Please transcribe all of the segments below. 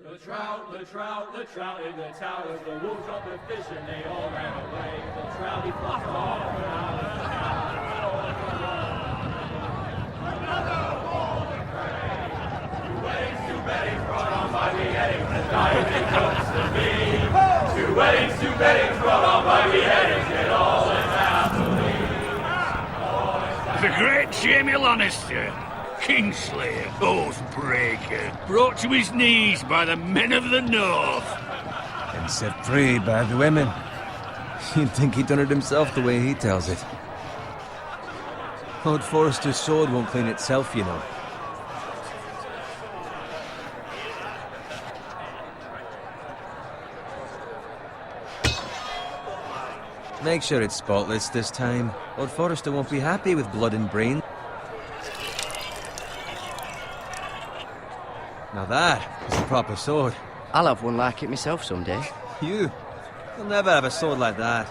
The trout in the towers, the wolves dropped the fish and they all ran away. The trout, he flopped off around the another bowl of prey. Two weddings brought on by beheadings, and dieting cooks to me. Two weddings brought on by beheadings, get all in happily. The great Jamie Lannister, Kingslayer, Oathbreaker, brought to his knees by the men of the North. And set free by the women. You'd think he'd done it himself the way he tells it. Lord Forrester's sword won't clean itself, you know. Make sure it's spotless this time. Lord Forrester won't be happy with blood and brain. Now that is a proper sword. I'll have one like it myself someday. You'll never have a sword like that.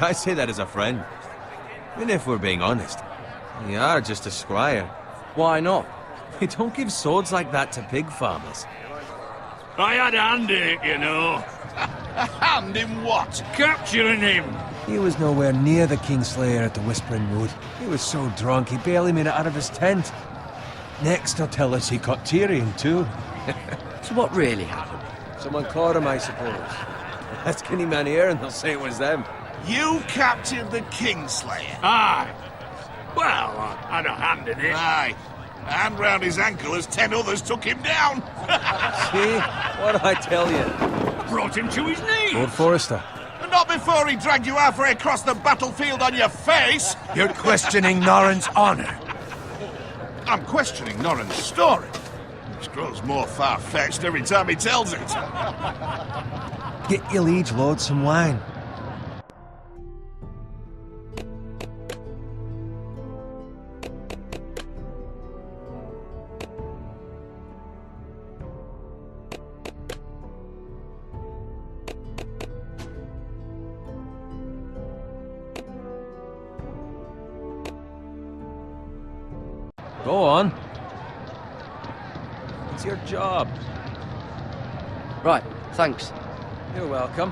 I say that as a friend. And if we're being honest, you are just a squire. Why not? You don't give swords like that to pig farmers. I had a hand in it, you know. A hand in what? Capturing him. He was nowhere near the Kingslayer at the Whispering Wood. He was so drunk he barely made it out of his tent. Next, he'll tell us he caught Tyrion, too. So what really happened? Someone caught him, I suppose. Ask any man here and they'll say it was them. You captured the Kingslayer? Aye. Well, I had a hand in it. Aye. A hand round his ankle as 10 others took him down. See? What did I tell you? Brought him to his knees. Lord Forrester. And not before he dragged you halfway across the battlefield on your face. You're questioning Norrin's honor. I'm questioning Norrin's story, which grows more far-fetched every time he tells it. Get your liege lord some wine. Go on. It's your job. Right, thanks. You're welcome.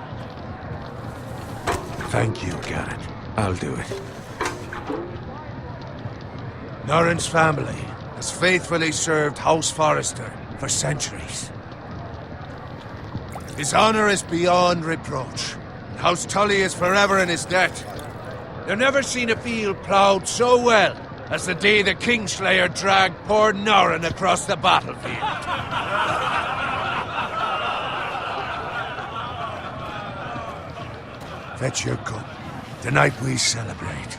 Thank you, Garrett. I'll do it. Norrin's family has faithfully served House Forrester for centuries. His honor is beyond reproach, and House Tully is forever in his debt. They've never seen a field ploughed so well as the day the Kingslayer dragged poor Norrin across the battlefield. Fetch your cup. Tonight we celebrate.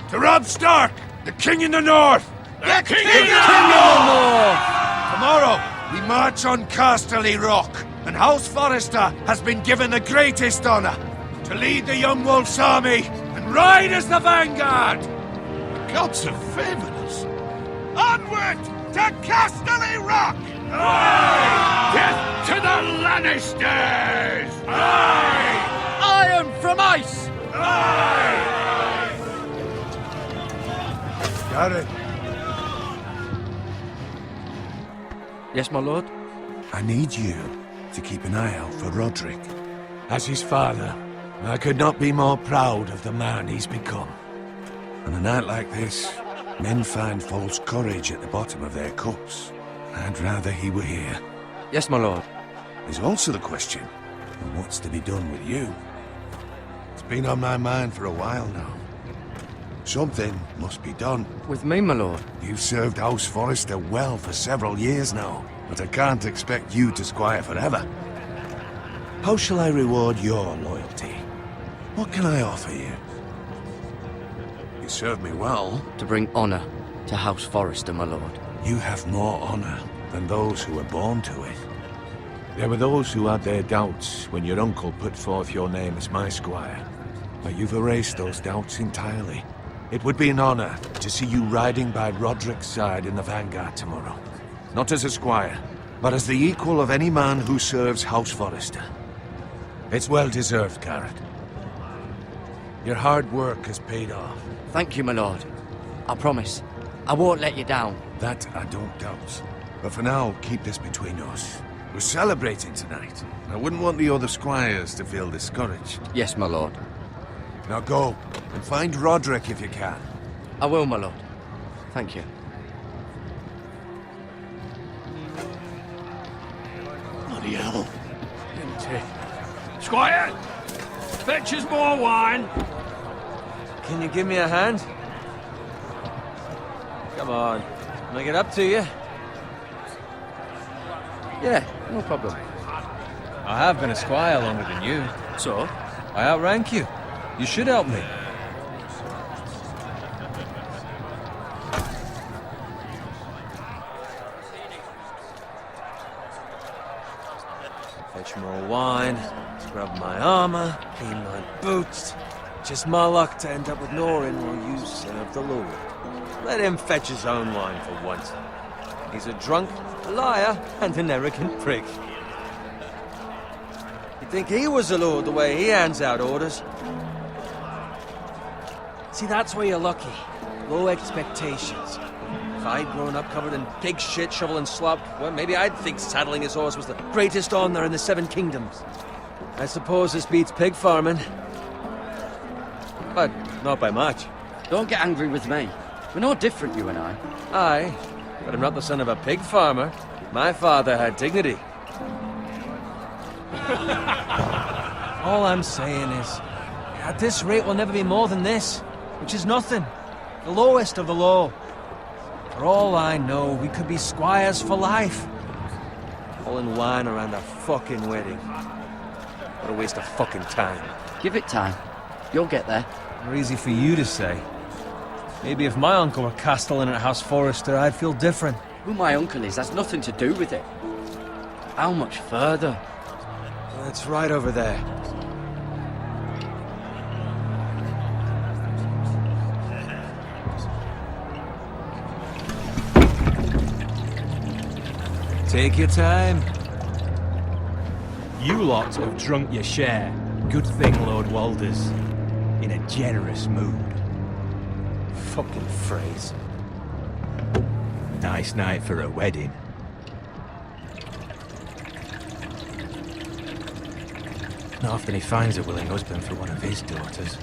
To Robb Stark, the King in the North! The King in the North! Tomorrow, we march on Casterly Rock, and House Forrester has been given the greatest honor to lead the Young Wolf's army and ride as the vanguard! The gods have favored us. Onward to Casterly Rock! Aye! Death to the Lannisters! Aye! Iron from ice! Aye! Garrett, Yes, my lord? I need you to keep an eye out for Roderick. As his father, I could not be more proud of the man he's become. On a night like this, men find false courage at the bottom of their cups. I'd rather he were here. Yes, my lord. There's also the question of what's to be done with you. It's been on my mind for a while now. Something must be done. With me, my lord? You've served House Forrester well for several years now, but I can't expect you to squire forever. How shall I reward your loyalty? What can I offer you? You served me well. To bring honor to House Forrester, my lord. You have more honor than those who were born to it. There were those who had their doubts when your uncle put forth your name as my squire, but you've erased those doubts entirely. It would be an honor to see you riding by Roderick's side in the vanguard tomorrow. Not as a squire, but as the equal of any man who serves House Forrester. It's well deserved, Garrett. Your hard work has paid off. Thank you, my lord. I promise. I won't let you down. That I don't doubt. But for now, keep this between us. We're celebrating tonight. I wouldn't want the other squires to feel discouraged. Yes, my lord. Now go, and find Roderick if you can. I will, my lord. Thank you. Bloody hell. Squire! Fetch us more wine! Can you give me a hand? Come on. Can I get up to you? Yeah, no problem. I have been a squire longer than you. So? I outrank you. You should help me. Fetch more wine, scrub my armor, clean my boots. Just my luck to end up with Norin while you serve the Lord. Let him fetch his own wine for once. He's a drunk, a liar, and an arrogant prick. You'd think he was a lord the way he hands out orders. See, that's where you're lucky. Low expectations. If I'd grown up covered in pig shit, shoveling slop, well, maybe I'd think saddling his horse was the greatest honor in the Seven Kingdoms. I suppose this beats pig farming. But not by much. Don't get angry with me. We're no different, you and I. Aye, but I'm not the son of a pig farmer. My father had dignity. All I'm saying is, at this rate we'll never be more than this, which is nothing. The lowest of the low. For all I know, we could be squires for life. All in wine around a fucking wedding. What a waste of fucking time. Give it time. You'll get there. More easy for you to say. Maybe if my uncle were castellan at House Forrester, I'd feel different. Who my uncle is has nothing to do with it. How much further? That's right over there. Take your time. You lot have drunk your share. Good thing Lord Walder's in a generous mood. Fucking phrase. Nice night for a wedding. Not often he finds a willing husband for one of his daughters.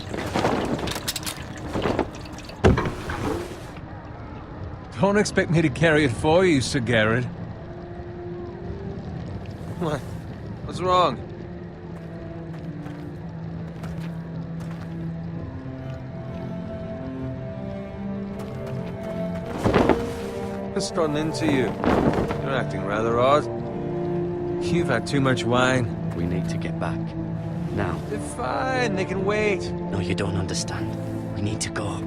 Don't expect me to carry it for you, Sir Garrett. What? What's wrong? What's gotten into you? You're acting rather odd. You've had too much wine. We need to get back. Now. They're fine, they can wait. No, you don't understand. We need to go.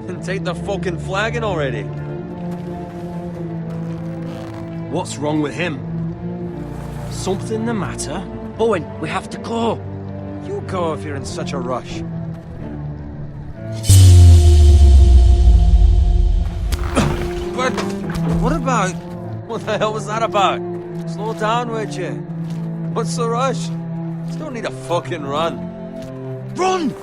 Then take the fucking flagon already. What's wrong with him? Something the matter? Owen, we have to go. You go if you're in such a rush. But what about? What the hell was that about? Slow down, would you? What's the rush? Just don't need a fucking run. Run!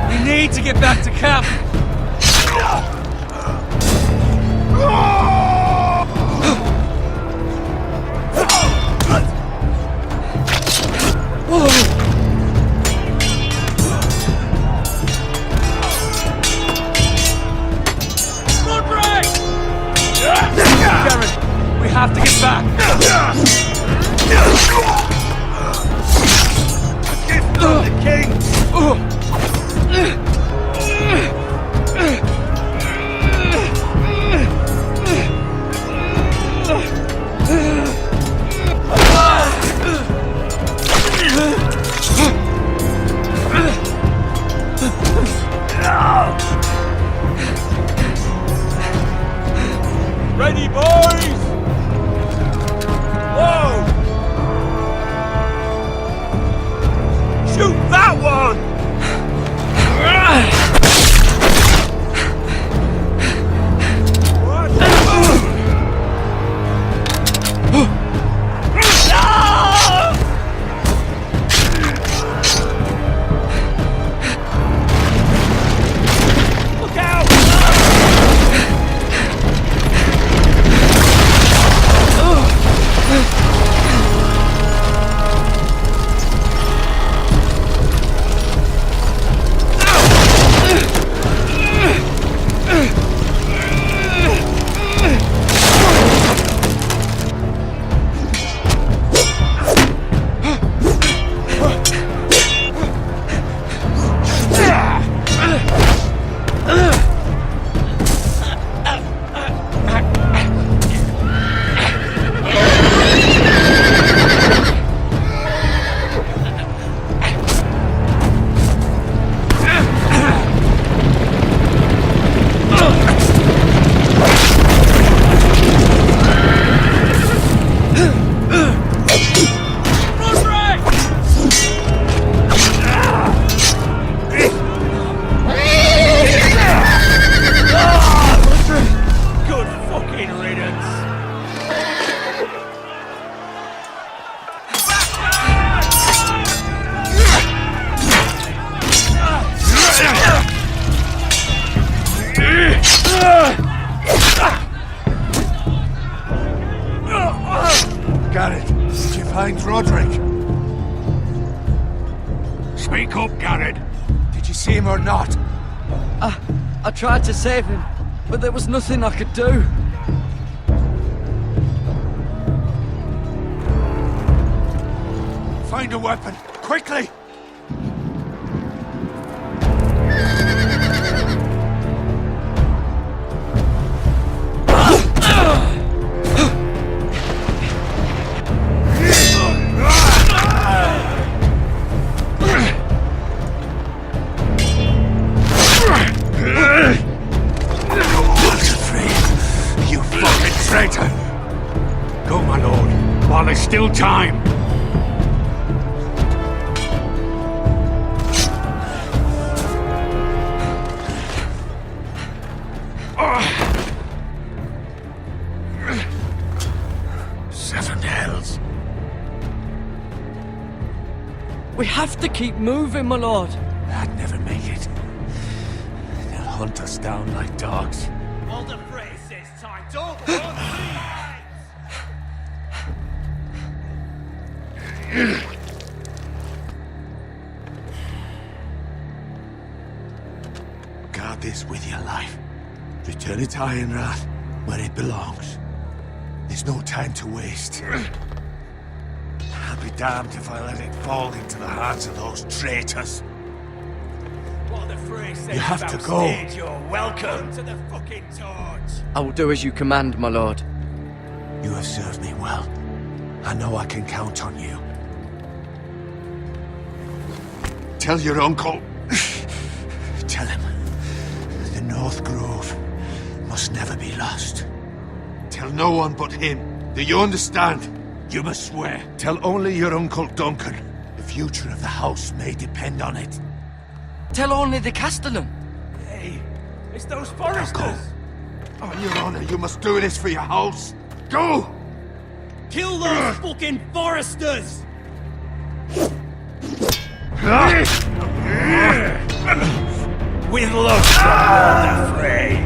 We need to get back to camp. We have to get back! A gift from the king! Ready, boys! Whoa! Garrett, did you find Roderick? Speak up, Garrett. Did you see him or not? I tried to save him, but there was nothing I could do. Find a weapon, quickly! You fucking traitor! Go, my lord, while there's still time. Seven hells. We have to keep moving, my lord. I'd never make it. They'll hunt us down like dogs. All the phrase says time. Don't run. Guard this with your life. Return it to Ironrath, where it belongs. There's no time to waste. I'll be damned if I let it fall into the hands of those traitors. What the phrase says You have about to go. stage, you're welcome to the fucking torch. I will do as you command, my lord. You have served me well. I know I can count on you. Tell your uncle. Tell him. The North Grove must never be lost. Tell no one but him. Do you understand? You must swear. Tell only your Uncle Duncan. The future of the house may depend on it. Tell only the Castellan. Hey, it's those Forresters. On your honor, you must do this for your house. Go! Kill those fucking Forresters. With love from Lord the Frey.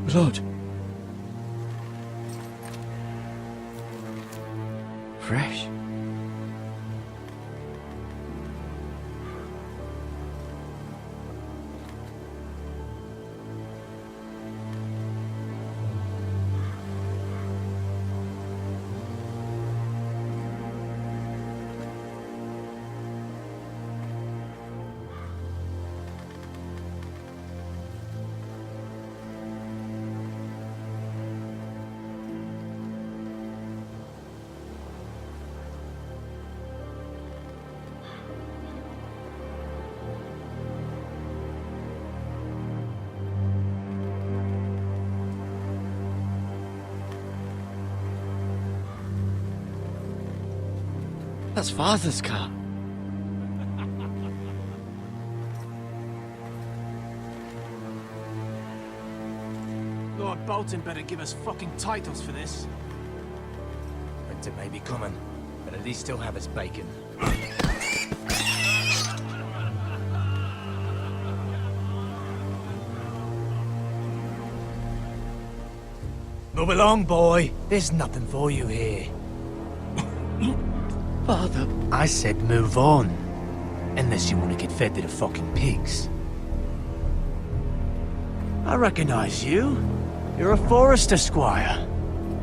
Blood. Fresh. That's Father's car. Lord Bolton better give us fucking titles for this. Winter may be coming, but at least he'll have his bacon. Move along, boy. There's nothing for you here. Father. I said move on. Unless you want to get fed to the fucking pigs. I recognize you. You're a Forrester squire.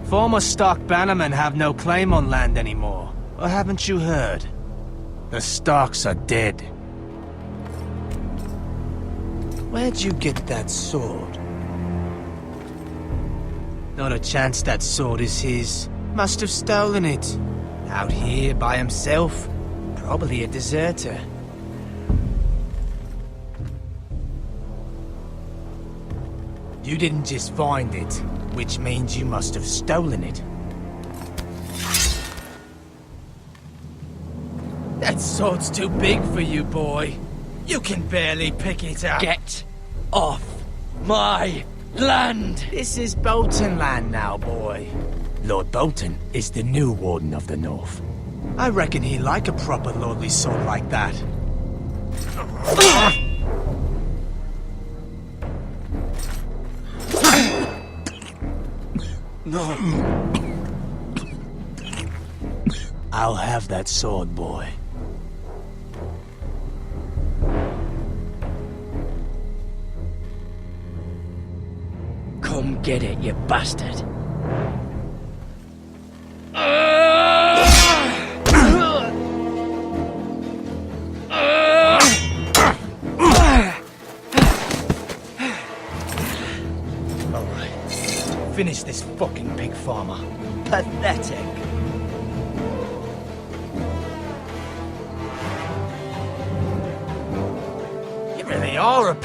Former Stark bannermen have no claim on land anymore. Or haven't you heard? The Starks are dead. Where'd you get that sword? Not a chance that sword is his. Must have stolen it. Out here by himself. Probably a deserter. You didn't just find it, which means you must have stolen it. That sword's too big for you, boy. You can barely pick it up. Get off my land! This is Bolton land now, boy. Lord Bolton is the new Warden of the North. I reckon he'd like a proper lordly sword like that. No. I'll have that sword, boy. Come get it, you bastard. Finish this fucking pig farmer. Pathetic. You really are a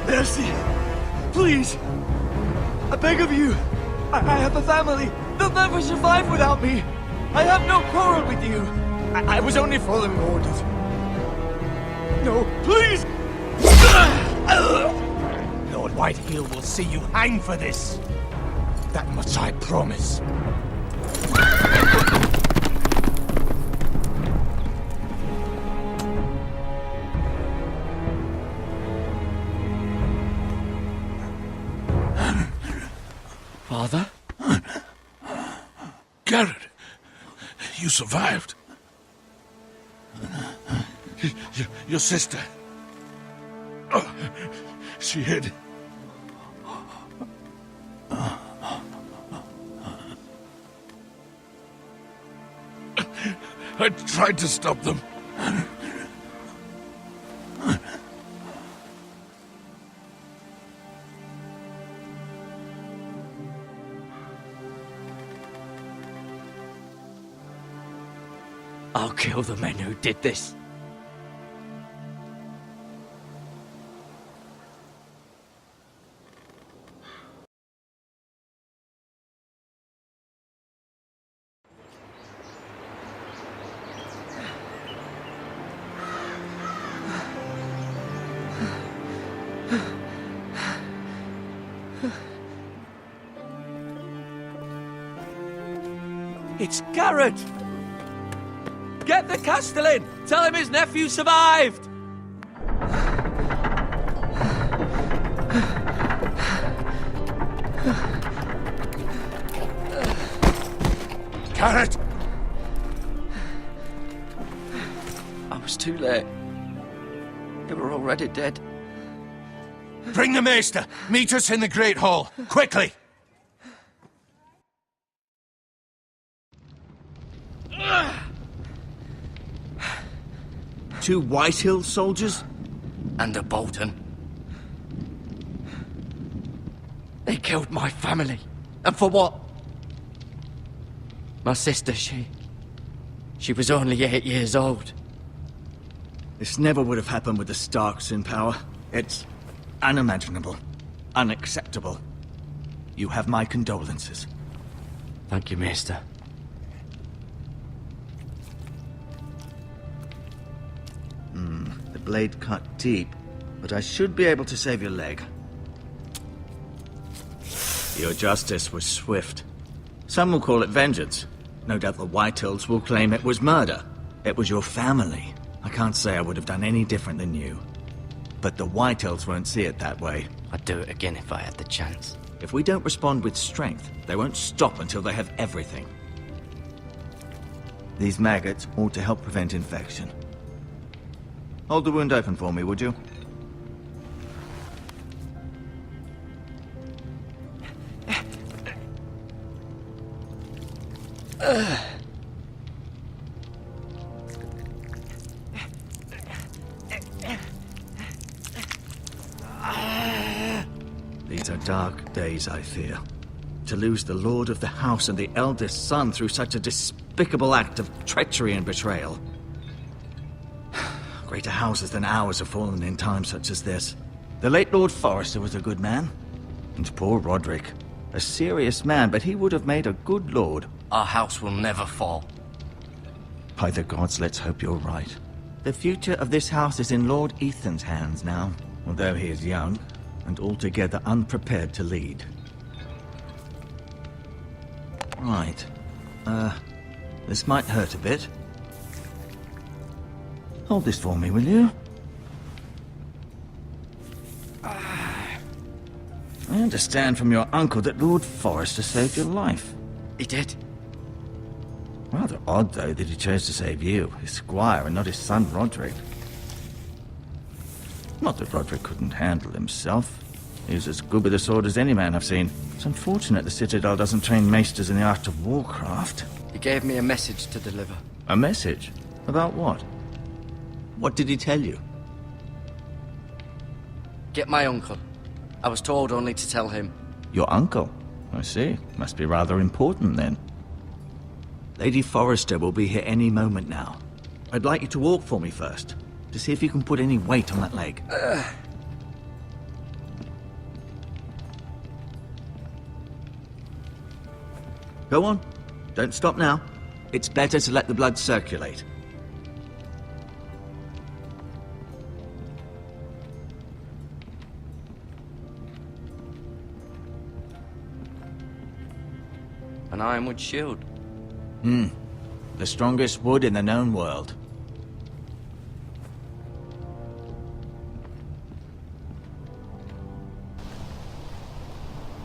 Mercy! Please! I beg of you! I have a family! They'll never survive without me! I have no quarrel with you! I was only following orders. No, please! Lord Whitehill will see you hang for this. That much I promise. Father? Garrett, you survived. Your sister. Oh, she hid. I tried to stop them. I'll kill the men who did this. It's Garrett! Get the Castellan! Tell him his nephew survived! Garrett! was too late. They were already dead. Bring the maester! Meet us in the Great Hall! Quickly! Two Whitehill soldiers? And a Bolton. They killed my family. And for what? My sister, she was only 8 years old. This never would have happened with the Starks in power. It's unimaginable. Unacceptable. You have my condolences. Thank you, Maester. The blade cut deep, but I should be able to save your leg. Your justice was swift. Some will call it vengeance. No doubt the Whitehills will claim it was murder. It was your family. I can't say I would have done any different than you. But the Whitehills won't see it that way. I'd do it again if I had the chance. If we don't respond with strength, they won't stop until they have everything. These maggots ought to help prevent infection. Hold the wound open for me, would you? These are dark days, I fear. To lose the lord of the house and the eldest son through such a despicable act of treachery and betrayal. Greater houses than ours have fallen in times such as this. The late Lord Forrester was a good man. And poor Roderick. A serious man, but he would have made a good lord. Our house will never fall. By the gods, let's hope you're right. The future of this house is in Lord Ethan's hands now, although he is young and altogether unprepared to lead. Right. This might hurt a bit. Hold this for me, will you? I understand from your uncle that Lord Forrester saved your life. He did. Rather odd, though, that he chose to save you, his squire, and not his son Roderick. Not that Roderick couldn't handle himself. He was as good with a sword as any man I've seen. It's unfortunate the Citadel doesn't train maesters in the art of warcraft. He gave me a message to deliver. A message? About what? What did he tell you? Get my uncle. I was told only to tell him. Your uncle? I see. Must be rather important, then. Lady Forrester will be here any moment now. I'd like you to walk for me first, to see if you can put any weight on that leg. Go on. Don't stop now. It's better to let the blood circulate. An ironwood shield. The strongest wood in the known world.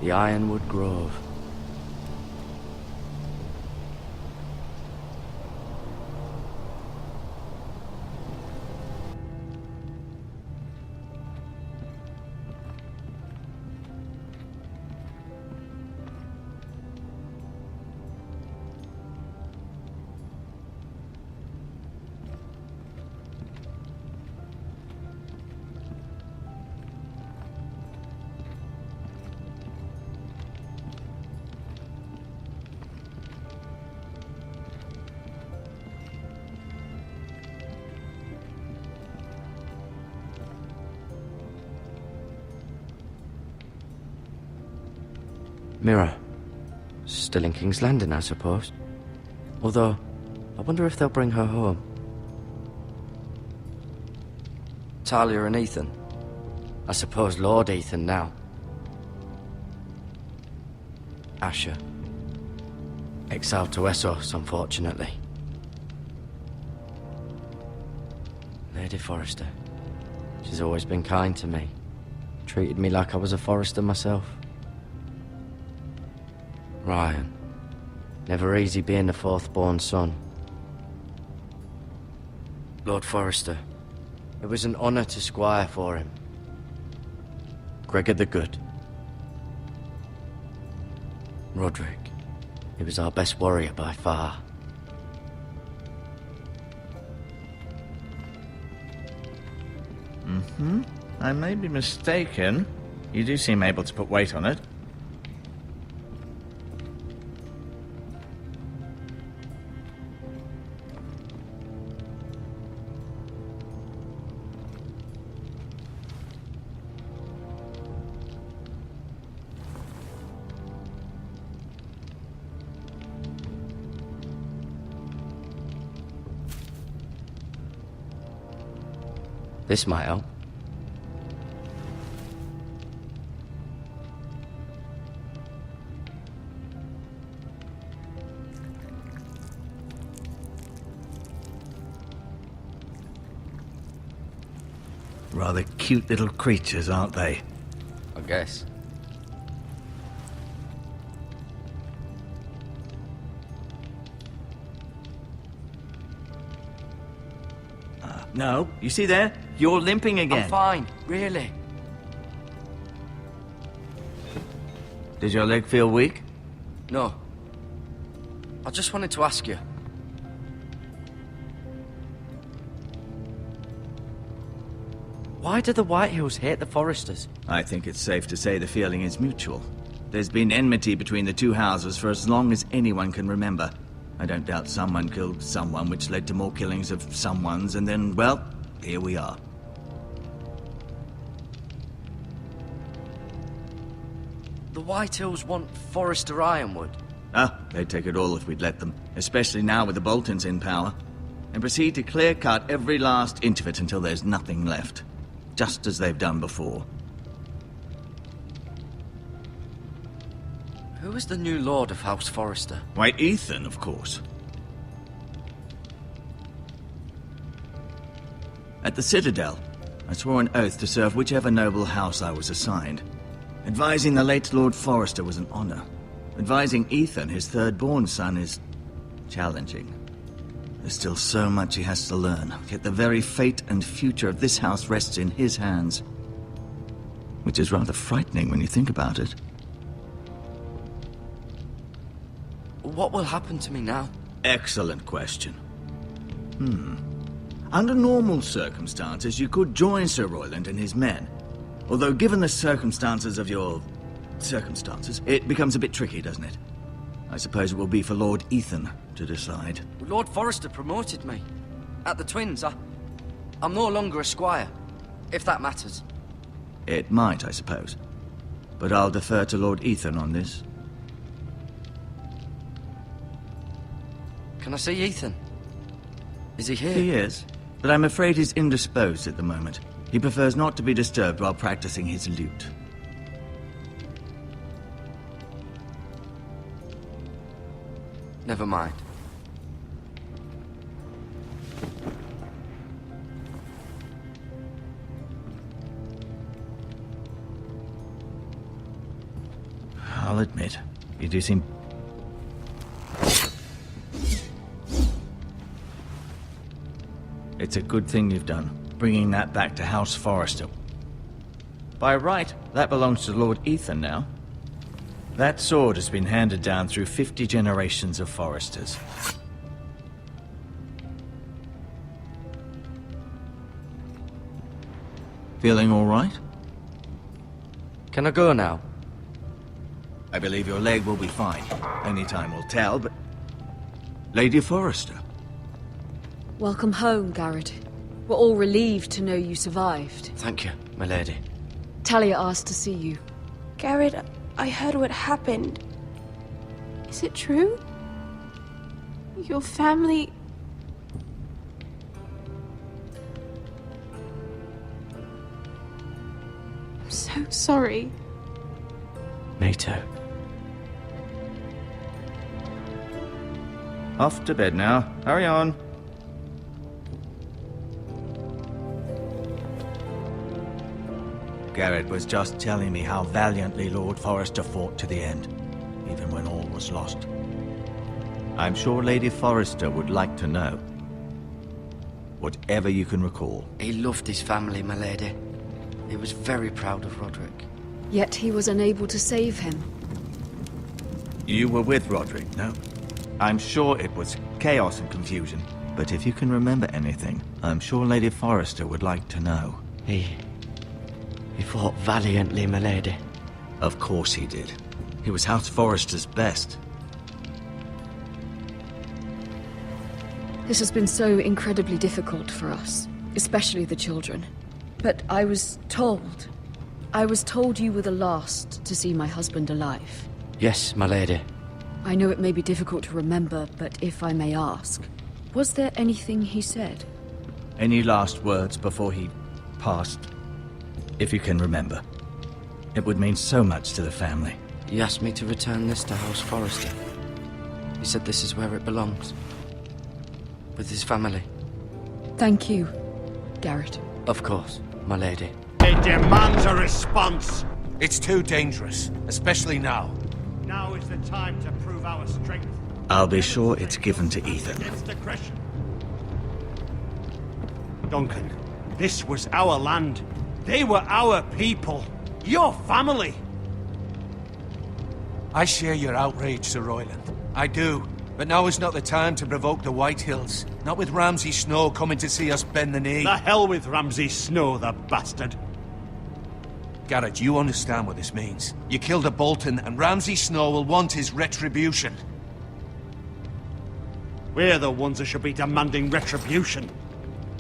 The Ironwood Grove. Mirror. Still in King's Landing, I suppose. Although, I wonder if they'll bring her home. Talia and Ethan. I suppose Lord Ethan now. Asher. Exiled to Essos, unfortunately. Lady Forrester. She's always been kind to me. Treated me like I was a Forrester myself. Ryan. Never easy being the fourth-born son. Lord Forrester. It was an honor to squire for him. Gregor the Good. Roderick. He was our best warrior by far. I may be mistaken. You do seem able to put weight on it. This might help. Rather cute little creatures, aren't they? I guess. No, you see there? You're limping again. I'm fine, really. Does your leg feel weak? No. I just wanted to ask you. Why do the Whitehills hate the Forresters? I think it's safe to say the feeling is mutual. There's been enmity between the two houses for as long as anyone can remember. I don't doubt someone killed someone, which led to more killings of someones, and then, well, here we are. The Whitehills want Forrester Ironwood. Ah, they'd take it all if we'd let them, especially now with the Boltons in power, and proceed to clear-cut every last inch of it until there's nothing left, just as they've done before. Who is the new lord of House Forrester? Why, Ethan, of course. At the Citadel, I swore an oath to serve whichever noble house I was assigned. Advising the late Lord Forrester was an honor. Advising Ethan, his third-born son, is challenging. There's still so much he has to learn, yet the very fate and future of this house rests in his hands. Which is rather frightening when you think about it. What will happen to me now? Excellent question. Under normal circumstances, you could join Sir Royland and his men. Although given the circumstances of your... circumstances, it becomes a bit tricky, doesn't it? I suppose it will be for Lord Ethan to decide. Lord Forrester promoted me. At the Twins, I'm no longer a squire, if that matters. It might, I suppose. But I'll defer to Lord Ethan on this. Can I see Ethan? Is he here? He is, but I'm afraid he's indisposed at the moment. He prefers not to be disturbed while practicing his lute. Never mind. I'll admit, you do seem... It's a good thing you've done, bringing that back to House Forrester. By right, that belongs to Lord Ethan now. That sword has been handed down through 50 generations of Forresters. Feeling all right? Can I go now? I believe your leg will be fine. Only time will tell, but... Lady Forrester. Welcome home, Garrett. We're all relieved to know you survived. Thank you, my lady. Talia asked to see you. Garrett, I heard what happened. Is it true? Your family... I'm so sorry. Me too. Off to bed now. Hurry on. Garrett was just telling me how valiantly Lord Forrester fought to the end, even when all was lost. I'm sure Lady Forrester would like to know. whatever you can recall. He loved his family, my lady. He was very proud of Roderick. Yet he was unable to save him. You were with Roderick, no? I'm sure it was chaos and confusion. But if you can remember anything, I'm sure Lady Forrester would like to know. He fought valiantly, my lady. Of course he did. He was House Forrester's best. This has been so incredibly difficult for us, especially the children. But I was told you were the last to see my husband alive. Yes, my lady. I know it may be difficult to remember, but if I may ask, was there anything he said? Any last words before he passed? If you can remember. It would mean so much to the family. He asked me to return this to House Forrester. He said this is where it belongs. With his family. Thank you, Garrett. Of course, my lady. It demands a response. It's too dangerous, especially now. Now is the time to prove our strength. I'll be sure it's given to Ethan. Against aggression. Duncan, this was our land. They were our people. Your family. I share your outrage, Sir Royland. I do. But now is not the time to provoke the White Hills. Not with Ramsay Snow coming to see us bend the knee. The hell with Ramsay Snow, the bastard. Garrett, you understand what this means. You killed a Bolton, and Ramsay Snow will want his retribution. We're the ones that should be demanding retribution.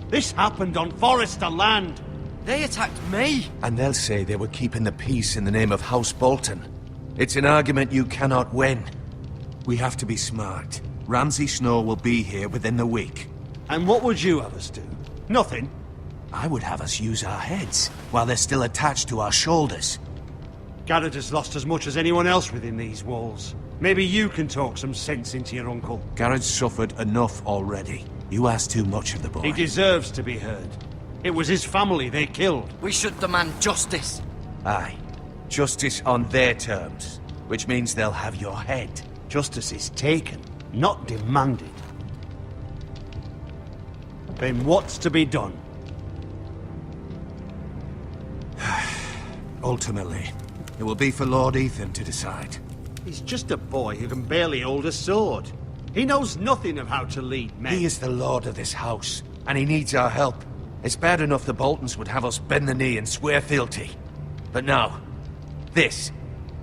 This happened on Forrester land. They attacked me! And they'll say they were keeping the peace in the name of House Bolton. It's an argument you cannot win. We have to be smart. Ramsay Snow will be here within the week. And what would you have us do? Nothing? I would have us use our heads, while they're still attached to our shoulders. Garrett has lost as much as anyone else within these walls. Maybe you can talk some sense into your uncle. Garrett's suffered enough already. You ask too much of the boy. He deserves to be heard. It was his family they killed. We should demand justice. Aye. Justice on their terms, which means they'll have your head. Justice is taken, not demanded. Then what's to be done? Ultimately, it will be for Lord Ethan to decide. He's just a boy who can barely hold a sword. He knows nothing of how to lead men. He is the lord of this house, and he needs our help. It's bad enough the Boltons would have us bend the knee and swear fealty. But now, this.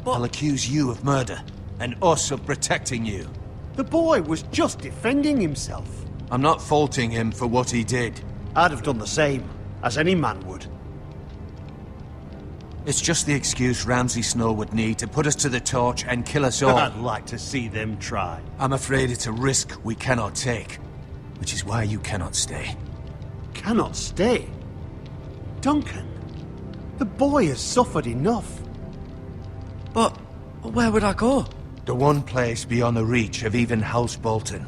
I'll accuse you of murder, and us of protecting you. The boy was just defending himself. I'm not faulting him for what he did. I'd have done the same, as any man would. It's just the excuse Ramsay Snow would need to put us to the torch and kill us all. I'd like to see them try. I'm afraid it's a risk we cannot take, which is why you cannot stay. Cannot stay? Duncan, the boy has suffered enough. But where would I go? The one place beyond the reach of even House Bolton.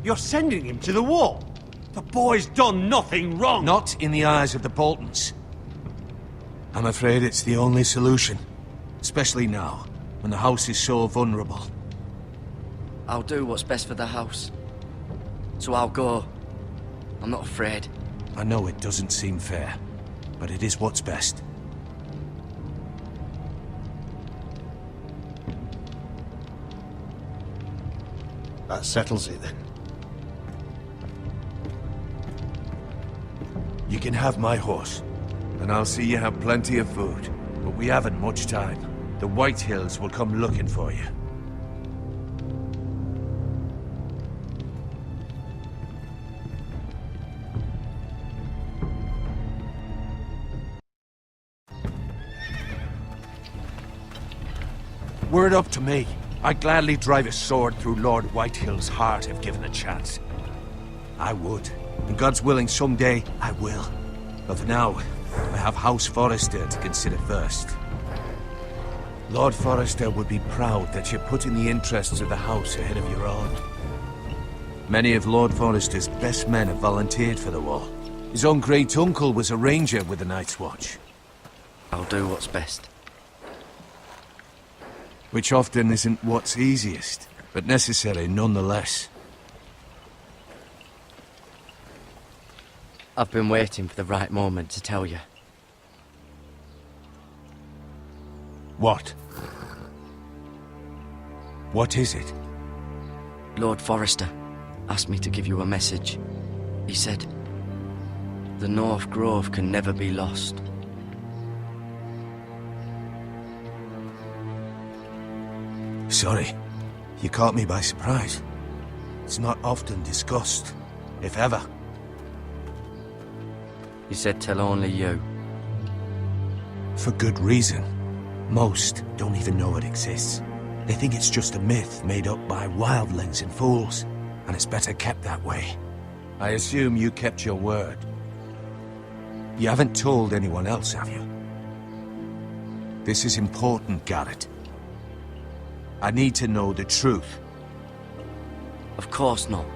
You're sending him to the wall. The boy's done nothing wrong. Not in the eyes of the Boltons. I'm afraid it's the only solution. Especially now, when the house is so vulnerable. I'll do what's best for the house. So I'll go. I'm not afraid. I know it doesn't seem fair, but it is what's best. That settles it then. You can have my horse, and I'll see you have plenty of food. But we haven't much time. The White Hills will come looking for you. Were it up to me, I'd gladly drive a sword through Lord Whitehill's heart if given a chance. I would. And God's willing, someday I will. But for now, I have House Forrester to consider first. Lord Forrester would be proud that you're putting the interests of the house ahead of your own. Many of Lord Forrester's best men have volunteered for the war. His own great-uncle was a ranger with the Night's Watch. I'll do what's best. Which often isn't what's easiest, but necessary nonetheless. I've been waiting for the right moment to tell you. What? What is it? Lord Forrester asked me to give you a message. He said, the North Grove can never be lost. Sorry. You caught me by surprise. It's not often discussed, if ever. He said tell only you. For good reason. Most don't even know it exists. They think it's just a myth made up by wildlings and fools, and it's better kept that way. I assume you kept your word. You haven't told anyone else, have you? This is important, Garrett. I need to know the truth. Of course not.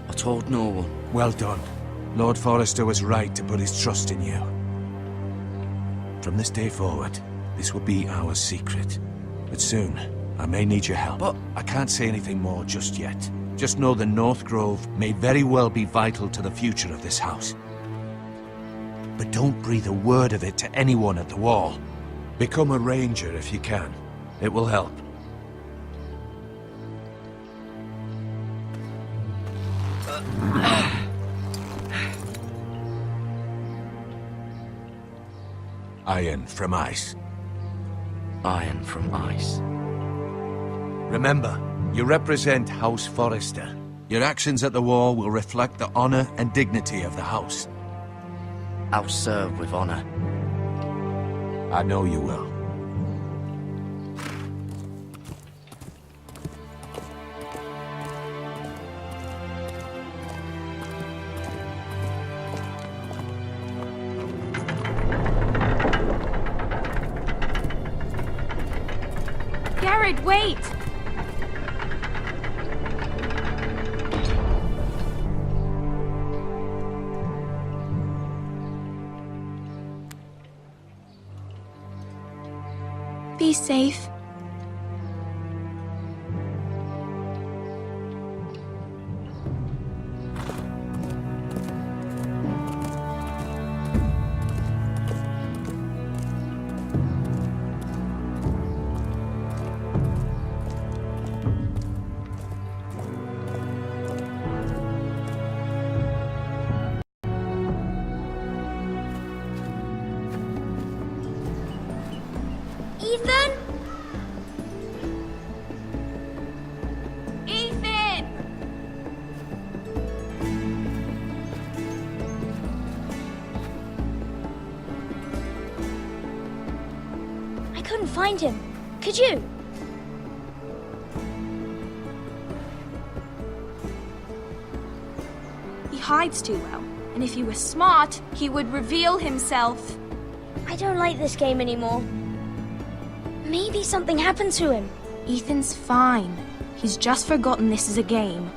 I told no one. Well done. Lord Forrester was right to put his trust in you. From this day forward, this will be our secret. But soon, I may need your help. But I can't say anything more just yet. Just know the North Grove may very well be vital to the future of this house. But don't breathe a word of it to anyone at the wall. Become a ranger if you can. It will help. Iron from ice. Iron from ice. Remember, you represent House Forrester. Your actions at the wall will reflect the honor and dignity of the house. I'll serve with honor. I know you will. Garrett, wait! Be safe. Ethan? Ethan! I couldn't find him. Could you? He hides too well, and if he were smart, he would reveal himself. I don't like this game anymore. Maybe something happened to him. Ethan's fine. He's just forgotten this is a game.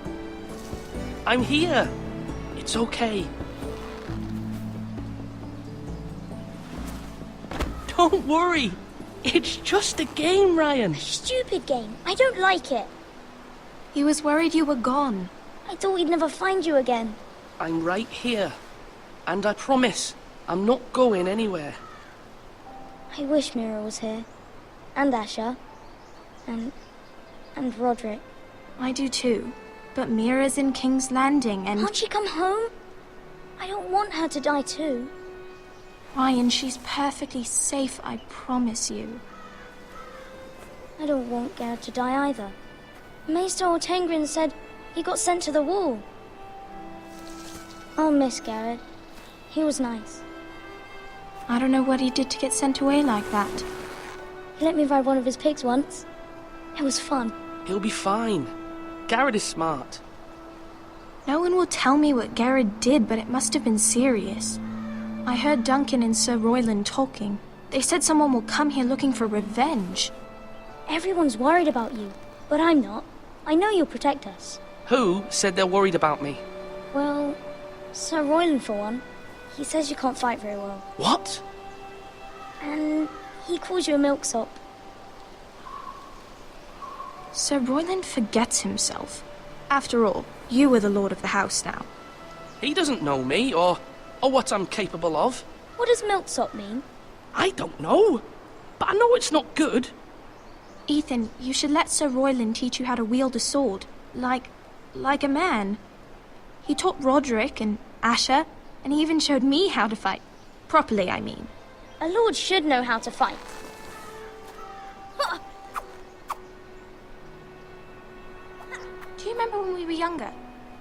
I'm here. It's okay. Don't worry. It's just a game, Ryan. Stupid game. I don't like it. He was worried you were gone. I thought we'd never find you again. I'm right here. And I promise, I'm not going anywhere. I wish Mira was here. And Asher. And Roderick. I do too. But Mira's in King's Landing and... Can't she come home? I don't want her to die too. Ryan, she's perfectly safe, I promise you. I don't want Garrett to die either. Maester Ortengrin said he got sent to the wall. I'll miss Garrett. He was nice. I don't know what he did to get sent away like that. He let me ride one of his pigs once. It was fun. He'll be fine. Garrett is smart. No one will tell me what Garrett did, but it must have been serious. I heard Duncan and Sir Royland talking. They said someone will come here looking for revenge. Everyone's worried about you, but I'm not. I know you'll protect us. Who said they're worried about me? Well, Sir Royland for one. He says you can't fight very well. What? And he calls you a milksop. Sir Royland forgets himself. After all, you are the lord of the house now. He doesn't know me, or or what I'm capable of. What does milksop mean? I don't know, but I know it's not good. Ethan, you should let Sir Royland teach you how to wield a sword. Like a man. He taught Roderick and Asher, and he even showed me how to fight. Properly, I mean. A lord should know how to fight. Do you remember when we were younger?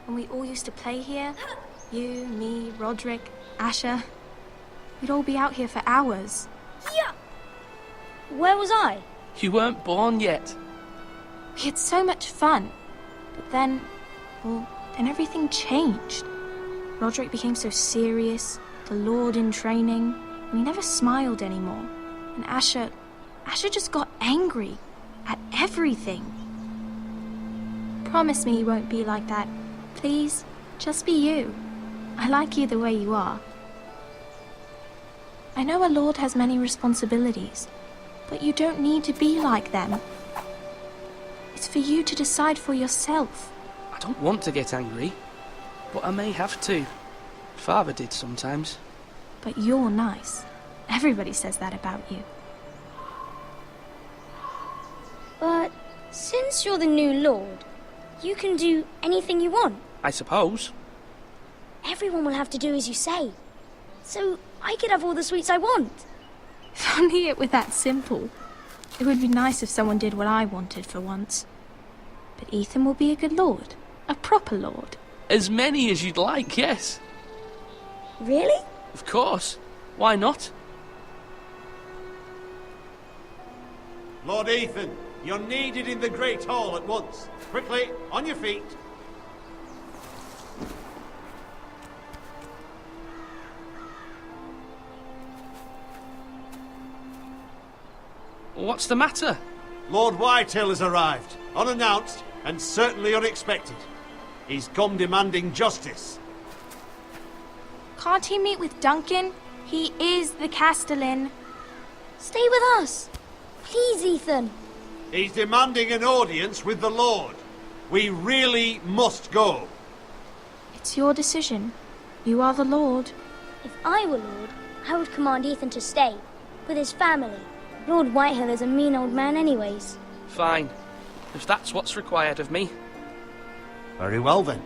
When we all used to play here? You, me, Roderick, Asher. We'd all be out here for hours. Yeah. Where was I? You weren't born yet. We had so much fun. But then, well, then everything changed. Roderick became so serious, the Lord in training, and he never smiled anymore. And Asher just got angry at everything. Promise me you won't be like that. Please, just be you. I like you the way you are. I know a lord has many responsibilities, but you don't need to be like them. It's for you to decide for yourself. I don't want to get angry, but I may have to. Father did sometimes. But you're nice. Everybody says that about you. But since you're the new lord, you can do anything you want. I suppose. Everyone will have to do as you say. So I could have all the sweets I want. If only it were that simple. It would be nice if someone did what I wanted for once. But Ethan will be a good lord. A proper lord. As many as you'd like, yes. Really? Of course. Why not? Lord Ethan, you're needed in the Great Hall at once. Quickly, on your feet. What's the matter? Lord Whitehill has arrived, unannounced and certainly unexpected. He's come demanding justice. Can't he meet with Duncan? He is the Castellan. Stay with us. Please, Ethan. He's demanding an audience with the Lord. We really must go. It's your decision. You are the Lord. If I were Lord, I would command Ethan to stay, with his family. Lord Whitehill is a mean old man anyways. Fine. If that's what's required of me. Very well then.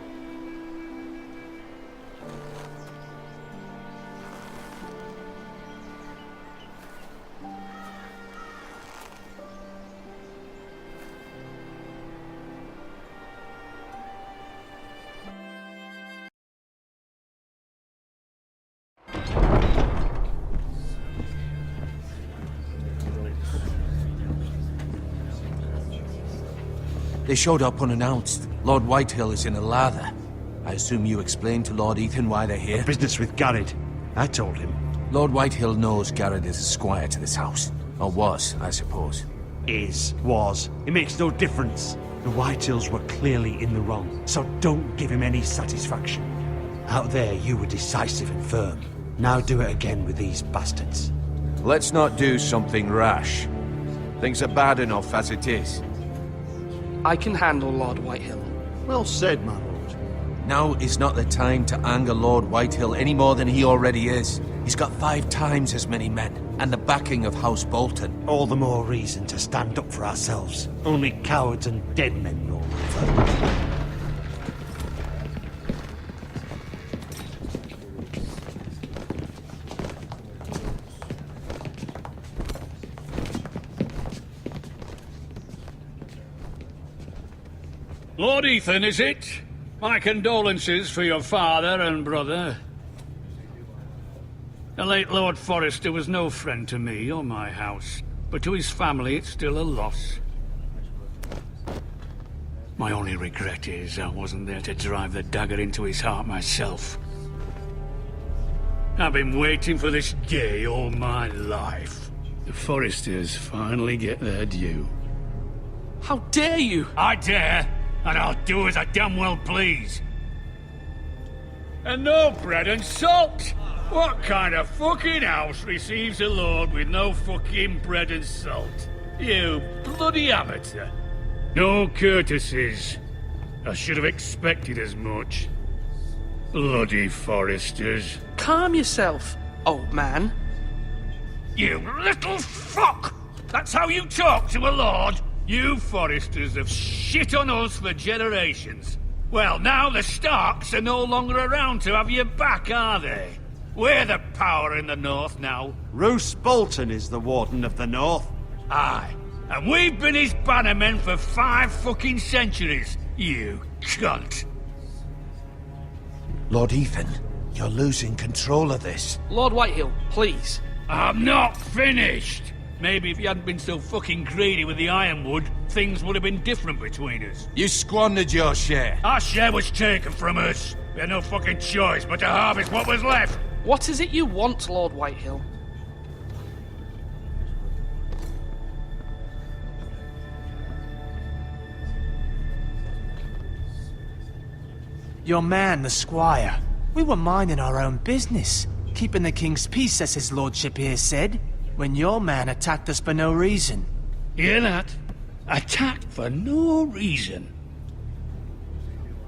They showed up unannounced. Lord Whitehill is in a lather. I assume you explained to Lord Ethan why they're here? Business with Garrett. I told him. Lord Whitehill knows Garrett is a squire to this house. Or was, I suppose. Was. It makes no difference. The Whitehills were clearly in the wrong, so don't give him any satisfaction. Out there, you were decisive and firm. Now do it again with these bastards. Let's not do something rash. Things are bad enough as it is. I can handle Lord Whitehill. Well said, my lord. Now is not the time to anger Lord Whitehill any more than he already is. He's got 5 times as many men, and the backing of House Bolton. All the more reason to stand up for ourselves. Only cowards and dead men roll over. Lord Ethan, is it? My condolences for your father and brother. The late Lord Forrester was no friend to me or my house, but to his family it's still a loss. My only regret is I wasn't there to drive the dagger into his heart myself. I've been waiting for this day all my life. The Forresters finally get their due. How dare you! I dare! And I'll do as I damn well please. And no bread and salt! What kind of fucking house receives a lord with no fucking bread and salt? You bloody amateur. No courtesies. I should have expected as much. Bloody Forresters. Calm yourself, old man. You little fuck! That's how you talk to a lord? You Forresters have shit on us for generations. Well, now the Starks are no longer around to have your back, are they? We're the power in the north now. Roose Bolton is the Warden of the North. Aye. And we've been his bannermen for 5 fucking centuries, you cunt. Lord Ethan, you're losing control of this. Lord Whitehill, please. I'm not finished. Maybe if you hadn't been so fucking greedy with the ironwood, things would have been different between us. You squandered your share. Our share was taken from us. We had no fucking choice but to harvest what was left. What is it you want, Lord Whitehill? Your man, the squire. We were minding our own business, keeping the king's peace, as his lordship here said, when your man attacked us for no reason. Hear that? Attacked for no reason.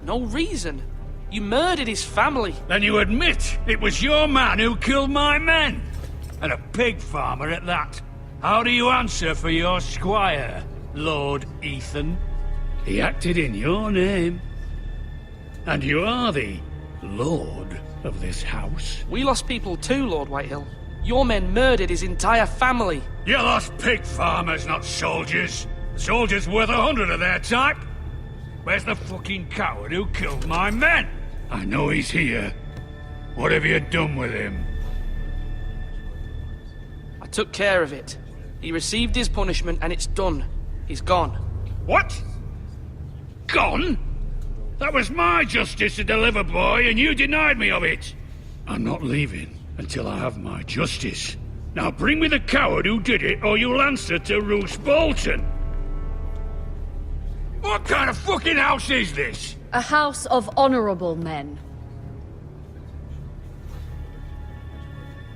No reason? You murdered his family. Then you admit it was your man who killed my men. And a pig farmer at that. How do you answer for your squire, Lord Ethan? He acted in your name. And you are the lord of this house. We lost people too, Lord Whitehill. Your men murdered his entire family. You lost pig farmers, not soldiers. The soldiers worth 100 of their type. Where's the fucking coward who killed my men? I know he's here. What have you done with him? I took care of it. He received his punishment and it's done. He's gone. What? Gone? That was my justice to deliver, boy, and you denied me of it. I'm not leaving until I have my justice. Now bring me the coward who did it, or you'll answer to Roose Bolton. What kind of fucking house is this? A house of honorable men.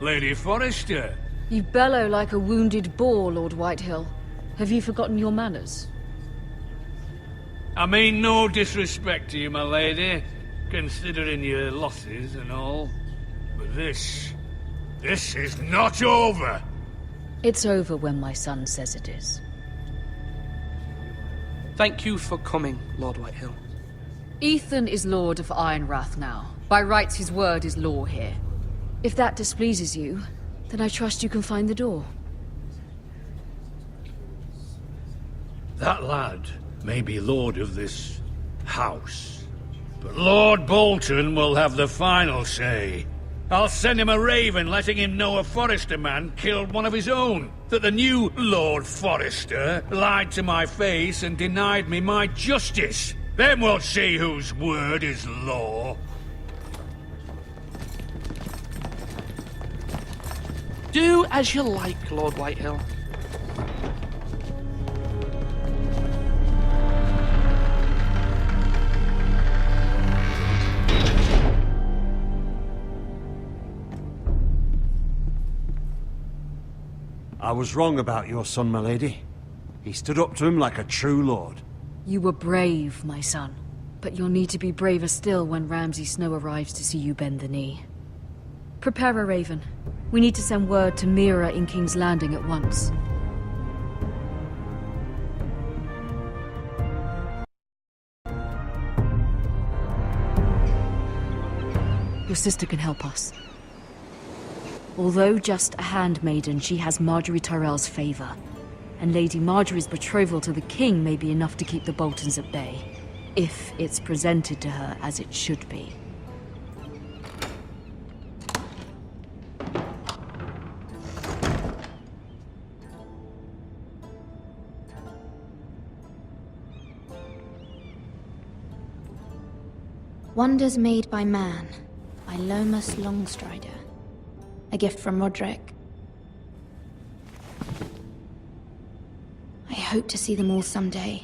Lady Forrester. You bellow like a wounded boar, Lord Whitehill. Have you forgotten your manners? I mean no disrespect to you, my lady, considering your losses and all. But this is not over. It's over when my son says it is. Thank you for coming, Lord Whitehill. Ethan is Lord of Ironrath now. By rights, his word is law here. If that displeases you, then I trust you can find the door. That lad may be lord of this house, but Lord Bolton will have the final say. I'll send him a raven letting him know a Forrester man killed one of his own, that the new Lord Forrester lied to my face and denied me my justice. Then we'll see whose word is law. Do as you like, Lord Whitehill. I was wrong about your son, my lady. He stood up to him like a true lord. You were brave, my son. But you'll need to be braver still when Ramsay Snow arrives to see you bend the knee. Prepare a raven. We need to send word to Mira in King's Landing at once. Your sister can help us. Although just a handmaiden, she has Marjorie Tyrell's favor. And Lady Marjorie's betrothal to the king may be enough to keep the Boltons at bay. If it's presented to her as it should be. Wonders Made by Man, by Lomas Longstrider. A gift from Roderick. I hope to see them all someday.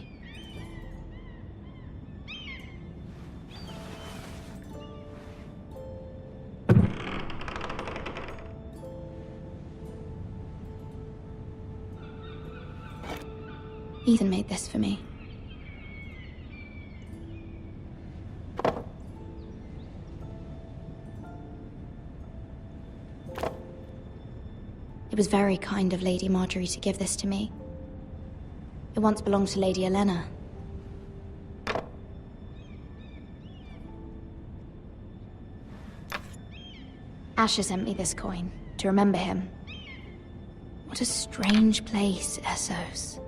Ethan made this for me. It was very kind of Lady Marjorie to give this to me. It once belonged to Lady Elena. Asher sent me this coin to remember him. What a strange place, Essos.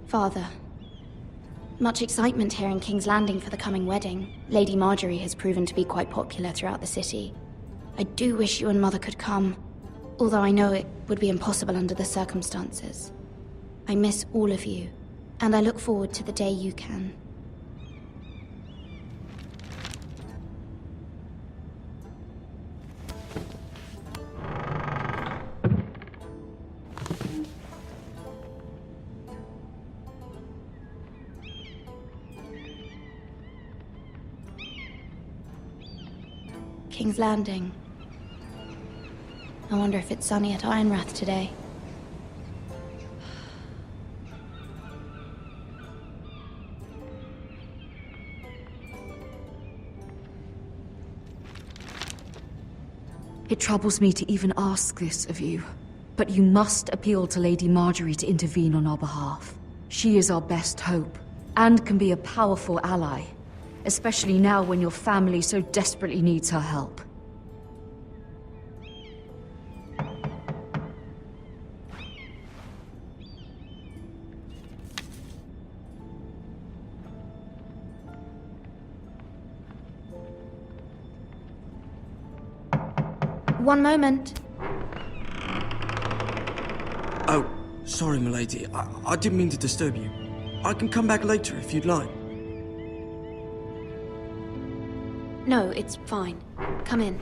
Father, much excitement here in King's Landing for the coming wedding. Lady Marjorie has proven to be quite popular throughout the city. I do wish you and Mother could come, although I know it would be impossible under the circumstances. I miss all of you, and I look forward to the day you can. King's Landing. I wonder if it's sunny at Ironrath today. It troubles me to even ask this of you, but you must appeal to Lady Marjorie to intervene on our behalf. She is our best hope, and can be a powerful ally, especially now when your family so desperately needs her help. One moment. Oh, sorry, milady. I didn't mean to disturb you. I can come back later if you'd like. No, it's fine. Come in.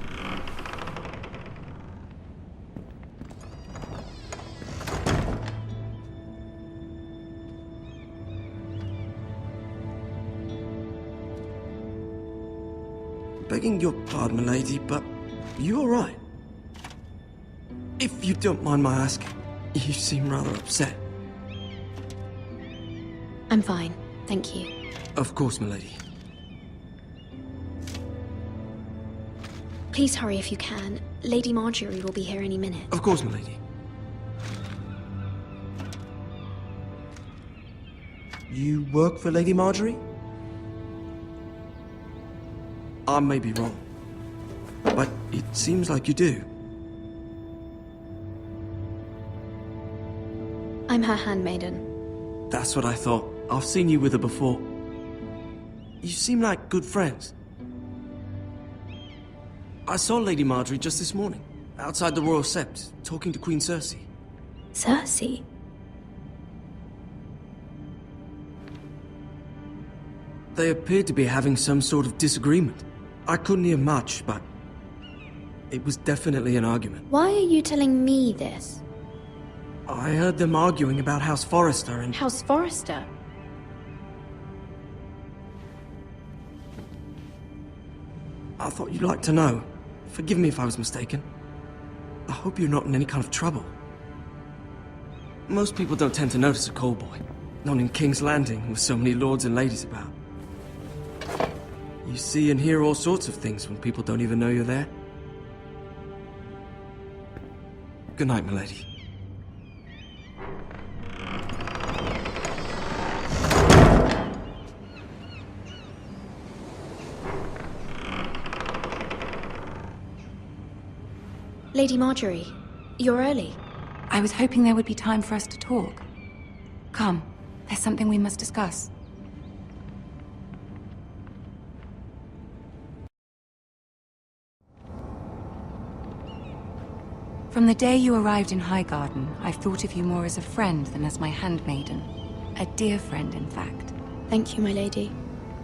Begging your pardon, milady, but you all right? If you don't mind my asking, you seem rather upset. I'm fine, thank you. Of course, milady. Please hurry if you can. Lady Marjorie will be here any minute. Of course, milady. You work for Lady Marjorie? I may be wrong, but it seems like you do. I'm her handmaiden. That's what I thought. I've seen you with her before. You seem like good friends. I saw Lady Marjorie just this morning, outside the Royal Sept, talking to Queen Cersei. Cersei? They appeared to be having some sort of disagreement. I couldn't hear much, but it was definitely an argument. Why are you telling me this? I heard them arguing about House Forrester and... House Forrester? I thought you'd like to know. Forgive me if I was mistaken. I hope you're not in any kind of trouble. Most people don't tend to notice a callboy. Not in King's Landing, with so many lords and ladies about. You see and hear all sorts of things when people don't even know you're there. Good night, milady. Lady Marjorie, you're early. I was hoping there would be time for us to talk. Come, there's something we must discuss. From the day you arrived in Highgarden, I've thought of you more as a friend than as my handmaiden. A dear friend, in fact. Thank you, my lady.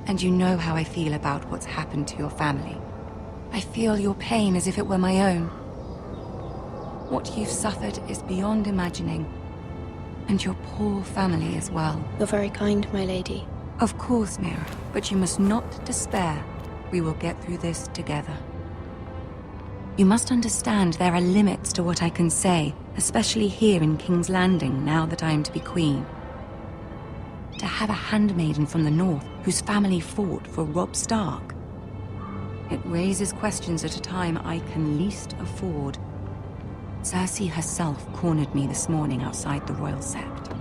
And you know how I feel about what's happened to your family. I feel your pain as if it were my own. What you've suffered is beyond imagining. And your poor family as well. You're very kind, my lady. Of course, Mira, but you must not despair. We will get through this together. You must understand there are limits to what I can say, especially here in King's Landing, now that I am to be queen. to have a handmaiden from the north whose family fought for Robb Stark? It raises questions at a time I can least afford. Cersei herself cornered me this morning outside the Royal Sept.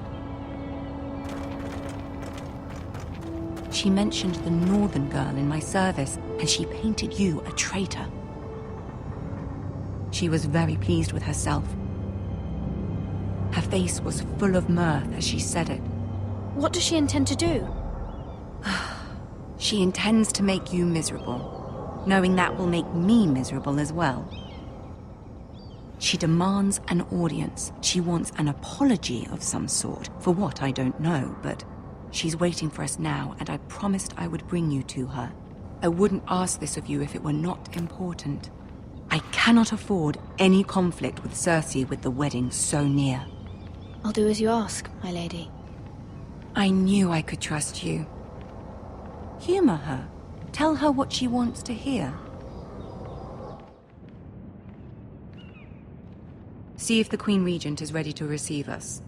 She mentioned the northern girl in my service, and she painted you a traitor. She was very pleased with herself. Her face was full of mirth as she said it. What does she intend to do? She intends to make you miserable, knowing that will make me miserable as well. She demands an audience. She wants an apology of some sort. For what, I don't know, but she's waiting for us now, and I promised I would bring you to her. I wouldn't ask this of you if it were not important. I cannot afford any conflict with Cersei with the wedding so near. I'll do as you ask, my lady. I knew I could trust you. Humor her. Tell her what she wants to hear. See if the Queen Regent is ready to receive us.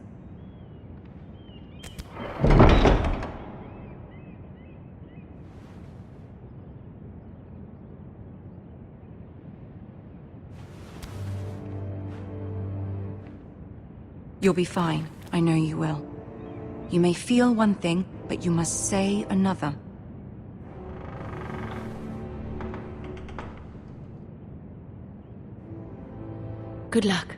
You'll be fine. I know you will. You may feel one thing, but you must say another. Good luck.